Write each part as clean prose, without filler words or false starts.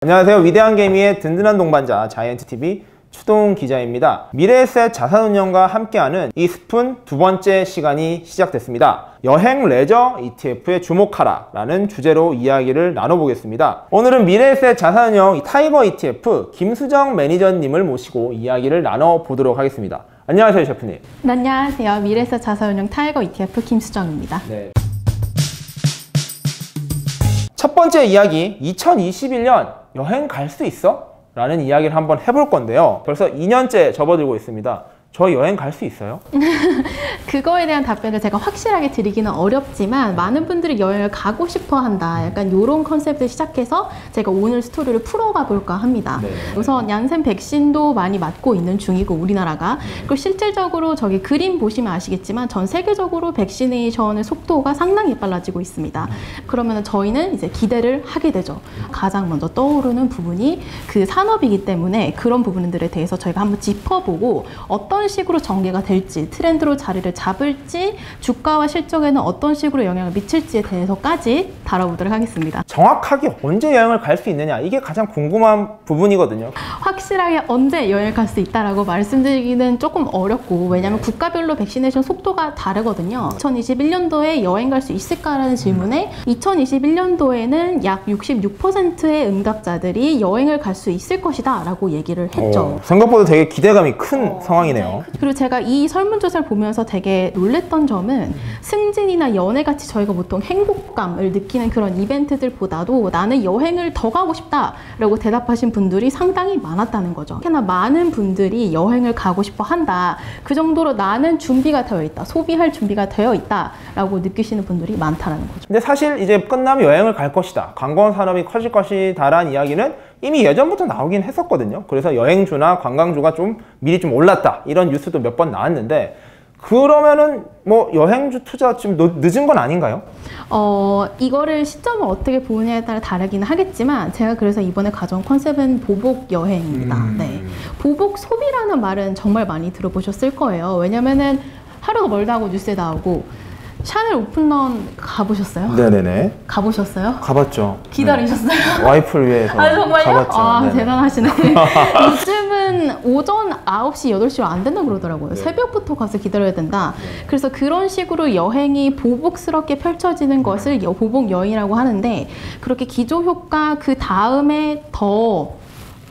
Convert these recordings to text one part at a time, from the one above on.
안녕하세요. 위대한 개미의 든든한 동반자 자이언트TV 추동 기자입니다. 미래에셋 자산운용과 함께하는 이 스푼 두 번째 시간이 시작됐습니다. 여행 레저 ETF에 주목하라 라는 주제로 이야기를 나눠보겠습니다. 오늘은 미래에셋 자산운용 타이거 ETF 김수정 매니저님을 모시고 이야기를 나눠보도록 하겠습니다. 안녕하세요, 셰프님. 네, 안녕하세요. 미래에셋 자산운용 타이거 ETF 김수정입니다. 네. 첫 번째 이야기, 2021년 여행 갈 수 있어? 라는 이야기를 한번 해볼 건데요. 벌써 2년째 접어들고 있습니다. 저 여행 갈 수 있어요? 그거에 대한 답변을 제가 확실하게 드리기는 어렵지만 많은 분들이 여행을 가고 싶어 한다. 약간 이런 컨셉을 시작해서 제가 오늘 스토리를 풀어가 볼까 합니다. 네. 우선 얀센 백신도 많이 맞고 있는 중이고 우리나라가 그리고 실질적으로 저기 그림 보시면 아시겠지만 전 세계적으로 백시네이션의 속도가 상당히 빨라지고 있습니다. 그러면 저희는 이제 기대를 하게 되죠. 가장 먼저 떠오르는 부분이 그 산업이기 때문에 그런 부분들에 대해서 저희가 한번 짚어보고 어떤 식으로 전개가 될지, 트렌드로 자리를 잡을지, 주가와 실적에는 어떤 식으로 영향을 미칠지에 대해서까지 다뤄보도록 하겠습니다. 정확하게 언제 여행을 갈 수 있느냐, 이게 가장 궁금한 부분이거든요. 확실하게 언제 여행을 갈 수 있다라고 말씀드리기는 조금 어렵고, 왜냐하면 국가별로 백시네이션 속도가 다르거든요. 2021년도에 여행 갈 수 있을까라는 질문에 2021년도에는 약 66%의 응답자들이 여행을 갈 수 있을 것이다 라고 얘기를 했죠. 생각보다 되게 기대감이 큰 상황이네요. 그리고 제가 이 설문조사를 보면서 되게 놀랬던 점은 승진이나 연애같이 저희가 보통 행복감을 느끼는 그런 이벤트들보다도 나는 여행을 더 가고 싶다 라고 대답하신 분들이 상당히 많았다는 거죠. 특히나 많은 분들이 여행을 가고 싶어 한다, 그 정도로 나는 준비가 되어 있다, 소비할 준비가 되어 있다 라고 느끼시는 분들이 많다는 거죠. 근데 사실 이제 끝나면 여행을 갈 것이다, 관광 산업이 커질 것이다 라는 이야기는 이미 예전부터 나오긴 했었거든요. 그래서 여행주나 관광주가 좀 미리 좀 올랐다, 이런 뉴스도 몇 번 나왔는데, 그러면은 뭐 여행주 투자 지금 늦은 건 아닌가요? 이거를 시점을 어떻게 보느냐에 따라 다르긴 하겠지만, 제가 그래서 이번에 가져온 컨셉은 보복 여행입니다. 네. 보복 소비라는 말은 정말 많이 들어보셨을 거예요. 왜냐면은 하루가 멀다 하고 뉴스에 나오고, 샤넬 오픈런 가보셨어요? 네네네. 가보셨어요? 가봤죠. 기다리셨어요? 네. 와이프를 위해서 정말요? 가봤죠. 아, 네네. 대단하시네. 요즘은 오전 9시, 8시로 안 된다 그러더라고요. 네. 새벽부터 가서 기다려야 된다. 네. 그래서 그런 식으로 여행이 보복스럽게 펼쳐지는 것을 보복 여행이라고 하는데, 그렇게 기저효과 그 다음에 더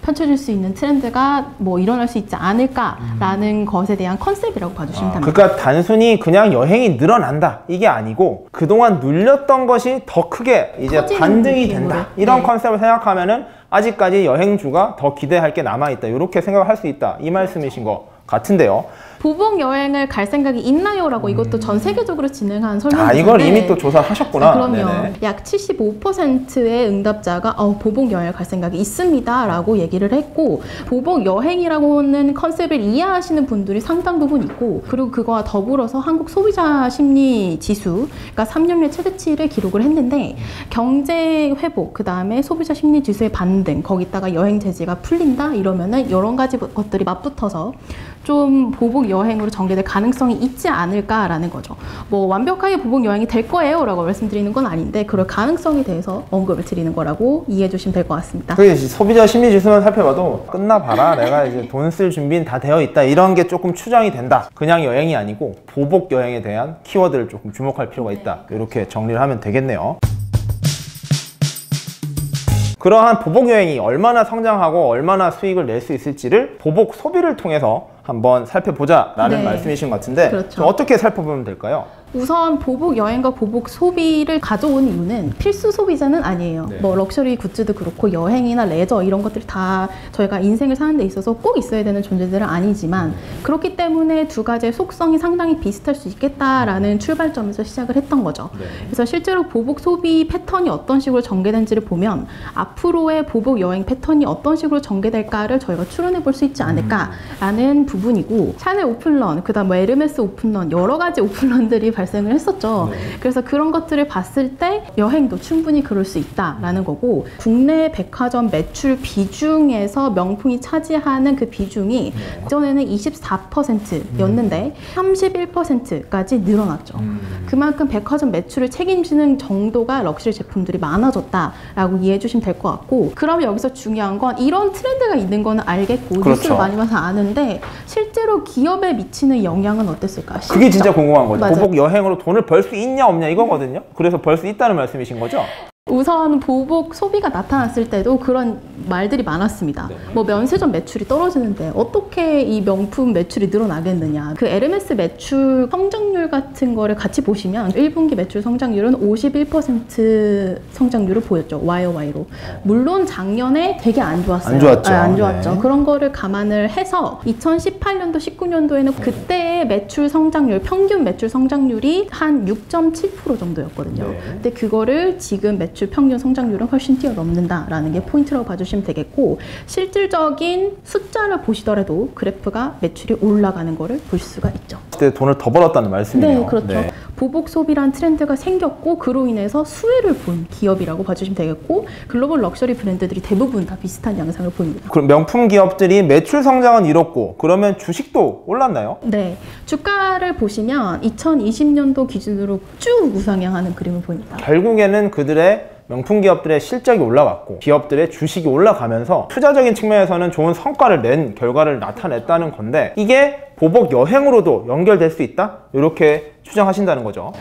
펼쳐질 수 있는 트렌드가 뭐 일어날 수 있지 않을까라는 것에 대한 컨셉이라고 봐주시면 됩니다. 그러니까 단순히 그냥 여행이 늘어난다, 이게 아니고 그동안 눌렸던 것이 더 크게 이제 반등이 된다, 이런 네. 컨셉을 생각하면은 아직까지 여행주가 더 기대할 게 남아있다, 이렇게 생각을 할 수 있다, 이 말씀이신 것 같은데요. 보복 여행을 갈 생각이 있나요? 라고 이것도 전 세계적으로 진행한 설문인데, 이걸 이미 또 조사하셨구나. 그럼요. 네네. 약 75%의 응답자가 보복 여행을 갈 생각이 있습니다 라고 얘기를 했고, 보복 여행이라고는 컨셉을 이해하시는 분들이 상당 부분 있고, 그리고 그거와 더불어서 한국 소비자 심리 지수, 그러니까 3년째 최대치를 기록을 했는데, 경제 회복, 그 다음에 소비자 심리 지수의 반등, 거기다가 여행 제재가 풀린다 이러면은 여러 가지 것들이 맞붙어서 좀 보복 여행으로 전개될 가능성이 있지 않을까라는 거죠. 뭐 완벽하게 보복 여행이 될 거예요 라고 말씀드리는 건 아닌데, 그럴 가능성에 대해서 언급을 드리는 거라고 이해해 주시면 될 것 같습니다. 그게 소비자 심리 지수만 살펴봐도 끝나봐라, 내가 이제 돈 쓸 준비는 다 되어 있다, 이런 게 조금 추정이 된다. 그냥 여행이 아니고 보복 여행에 대한 키워드를 조금 주목할 필요가 있다, 이렇게 정리를 하면 되겠네요. 그러한 보복 여행이 얼마나 성장하고 얼마나 수익을 낼 수 있을지를 보복 소비를 통해서 한번 살펴보자 라는 말씀이신 것 같은데, 그렇죠. 어떻게 살펴보면 될까요? 우선 보복 여행과 보복 소비를 가져온 이유는 필수 소비자는 아니에요. 네. 뭐 럭셔리 굿즈도 그렇고 여행이나 레저 이런 것들이 다 저희가 인생을 사는 데 있어서 꼭 있어야 되는 존재들은 아니지만, 그렇기 때문에 두 가지의 속성이 상당히 비슷할 수 있겠다라는 출발점에서 시작을 했던 거죠. 네. 그래서 실제로 보복 소비 패턴이 어떤 식으로 전개된지를 보면 앞으로의 보복 여행 패턴이 어떤 식으로 전개될까를 저희가 추론해 볼 수 있지 않을까라는 부분이고, 샤넬 오픈런, 그 다음 에르메스 오픈런, 여러 가지 오픈런들이 발생을 했었죠. 그래서 그런 것들을 봤을 때 여행도 충분히 그럴 수 있다라는 거고, 국내 백화점 매출 비중에서 명품이 차지하는 그 비중이 전에는 24%였는데 31%까지 늘어났죠. 그만큼 백화점 매출을 책임지는 정도가 럭셔리 제품들이 많아졌다라고 이해해 주시면 될 것 같고, 그럼 여기서 중요한 건 이런 트렌드가 있는 거는 알겠고 그렇죠. 뉴스를 많이 봐서 아는데 실제로 기업에 미치는 영향은 어땠을까? 그게 진짜 궁금한 거죠. 맞아요. 보복 여행으로 돈을 벌 수 있냐 없냐 이거거든요. 그래서 벌 수 있다는 말씀이신 거죠? 우선 보복 소비가 나타났을 때도 그런 말들이 많았습니다. 뭐 면세점 매출이 떨어지는데 어떻게 이 명품 매출이 늘어나겠느냐. 그 에르메스 매출 성장률 같은 거를 같이 보시면 1분기 매출 성장률은 51% 성장률을 보였죠. YOY로. 물론 작년에 되게 안 좋았어요. 안 좋았죠. 안 좋았죠. 네. 그런 거를 감안을 해서 2018년도, 19년도에는 그때의 매출 성장률, 평균 매출 성장률이 한 6.7% 정도였거든요. 네. 근데 그거를 지금 매출 평균 성장률은 훨씬 뛰어넘는다라는 게 포인트라고 봐주시면 되겠고, 실질적인 숫자를 보시더라도 그래프가 매출이 올라가는 거를 볼 수가 있죠. 그때 돈을 더 벌었다는 말씀이네요. 네, 그렇죠. 네. 보복 소비란 트렌드가 생겼고 그로 인해서 수혜를 본 기업이라고 봐주시면 되겠고, 글로벌 럭셔리 브랜드들이 대부분 다 비슷한 양상을 보입니다. 그럼 명품 기업들이 매출 성장은 이렇고 그러면 주식도 올랐나요? 네, 주가를 보시면 2020년도 기준으로 쭉 우상향하는 그림을 보입니다. 결국에는 그들의 명품 기업들의 실적이 올라갔고 기업들의 주식이 올라가면서 투자적인 측면에서는 좋은 성과를 낸 결과를 나타냈다는 건데, 이게 보복 여행으로도 연결될 수 있다? 이렇게 추정하신다는 거죠.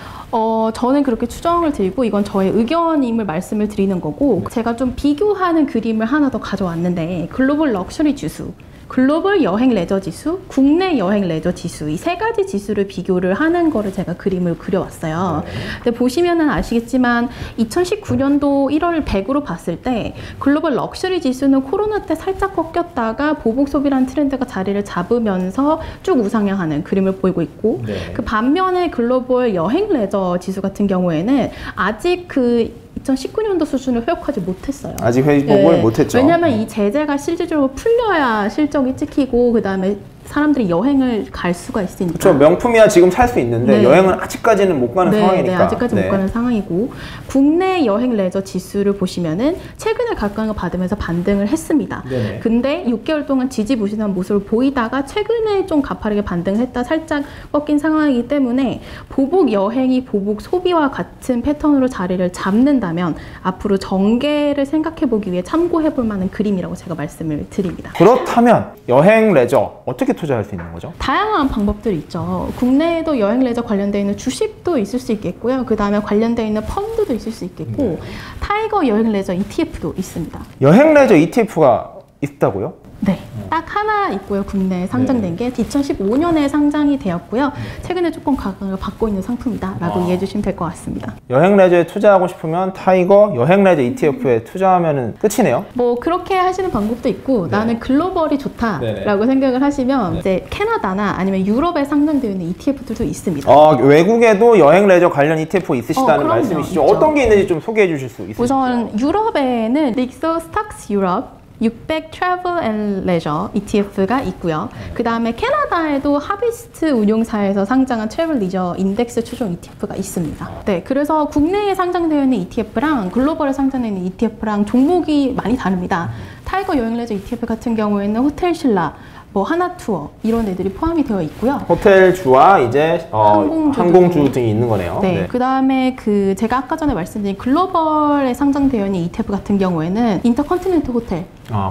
저는 그렇게 추정을 드리고 이건 저의 의견임을 말씀을 드리는 거고, 제가 좀 비교하는 그림을 하나 더 가져왔는데, 글로벌 럭셔리 지수, 글로벌 여행 레저 지수, 국내 여행 레저 지수, 이 세 가지 지수를 비교를 하는 거를 제가 그림을 그려왔어요. 근데 보시면은 아시겠지만 2019년도 1월 100으로 봤을 때 글로벌 럭셔리 지수는 코로나 때 살짝 꺾였다가 보복 소비라는 트렌드가 자리를 잡으면서 쭉 우상향하는 그림을 보이고 있고, 그 반면에 글로벌 여행 레저 지수 같은 경우에는 아직 그 2019년도 수준을 회복하지 못했어요. 아직 회복을 못했죠. 왜냐하면 이 제재가 실질적으로 풀려야 실적이 찍히고 그 다음에 사람들이 여행을 갈 수가 있으니까. 그렇죠. 명품이야 지금 살 수 있는데 여행은 아직까지는 못 가는 상황이니까. 네, 아직까지 못 가는 상황이고, 국내 여행 레저 지수를 보시면은 최근에 각광을 받으면서 반등을 했습니다. 근데 6개월 동안 지지부진한 모습을 보이다가 최근에 좀 가파르게 반등을 했다 살짝 꺾인 상황이기 때문에 보복 여행이 보복 소비와 같은 패턴으로 자리를 잡는다면 앞으로 전개를 생각해 보기 위해 참고해 볼 만한 그림이라고 제가 말씀을 드립니다. 그렇다면 여행 레저 어떻게 투자할 수 있는 거죠? 다양한 방법들이 있죠. 국내에도 여행 레저 관련되어 있는 주식도 있을 수 있겠고요. 그 다음에 관련되어 있는 펀드도 있을 수 있겠고, 타이거 여행 레저 ETF도 있습니다. 여행 레저 ETF가 있다고요? 네, 딱 하나 있고요. 국내에 상장된 게 2015년에 상장이 되었고요. 최근에 조금 가격을 받고 있는 상품이다라고 이해해 주시면 될 것 같습니다. 여행 레저에 투자하고 싶으면 타이거 여행 레저 ETF에 투자하면 끝이네요. 뭐 그렇게 하시는 방법도 있고, 나는 글로벌이 좋다라고 생각을 하시면 이제 캐나다나 아니면 유럽에 상장되어 있는 ETF들도 있습니다. 외국에도 여행 레저 관련 ETF 있으시다는 그럼요. 말씀이시죠? 있죠. 어떤 게 있는지 좀 소개해 주실 수 있으실까요? 우선 유럽에는 릭소 스탁스 유럽 600 트래블 앤 레저 ETF가 있고요. 그 다음에 캐나다에도 하비스트 운용사에서 상장한 트래블 리저 인덱스 추종 ETF가 있습니다. 네, 그래서 국내에 상장되어 있는 ETF랑 글로벌에 상장되어 있는 ETF랑 종목이 많이 다릅니다. 타이거 여행 레저 ETF 같은 경우에는 호텔 신라, 뭐 하나투어 이런 애들이 포함이 되어 있고요. 호텔주와 이제 항공주 등이 있는 거네요. 네. 그 다음에 그 제가 아까 전에 말씀드린 글로벌에 상장되어 있는 ETF 같은 경우에는 인터컨티넨탈 호텔.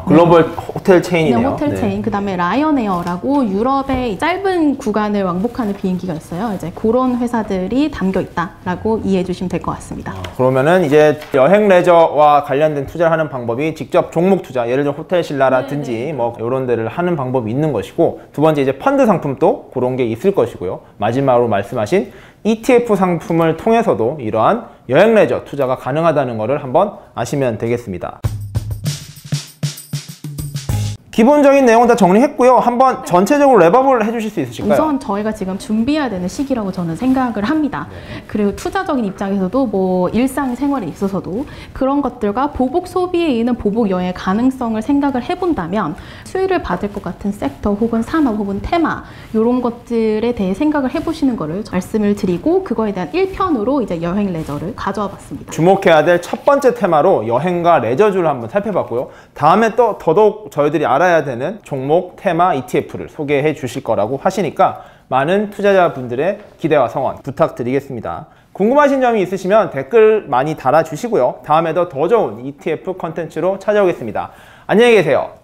글로벌 호텔 체인이네요. 호텔 체인. 그 다음에 라이언에어라고 유럽의 짧은 구간을 왕복하는 비행기가 있어요. 이제 그런 회사들이 담겨 있다라고 이해해 주시면 될 것 같습니다. 그러면은 이제 여행 레저와 관련된 투자를 하는 방법이 직접 종목 투자, 예를 들어 호텔 신라라든지 뭐 이런 데를 하는 방법이 있는 것이고, 두 번째 이제 펀드 상품도 그런 게 있을 것이고요. 마지막으로 말씀하신 ETF 상품을 통해서도 이러한 여행 레저 투자가 가능하다는 것을 한번 아시면 되겠습니다. 기본적인 내용 다 정리했고요. 한번 전체적으로 랩업을 해주실 수 있으실까요? 우선 저희가 지금 준비해야 되는 시기라고 저는 생각을 합니다. 그리고 투자적인 입장에서도 뭐 일상생활에 있어서도 그런 것들과 보복 소비에 있는 보복 여행의 가능성을 생각을 해본다면 수혜를 받을 것 같은 섹터 혹은 산업 혹은 테마 이런 것들에 대해 생각을 해보시는 거를 말씀을 드리고 그거에 대한 1편으로 이제 여행 레저를 가져와 봤습니다. 주목해야 될 첫 번째 테마로 여행과 레저주를 한번 살펴봤고요. 다음에 또 더더욱 저희들이 알아야 되는 종목, 테마, ETF를 소개해 주실 거라고 하시니까 많은 투자자분들의 기대와 성원 부탁드리겠습니다. 궁금하신 점이 있으시면 댓글 많이 달아주시고요. 다음에도 더 좋은 ETF 컨텐츠로 찾아오겠습니다. 안녕히 계세요.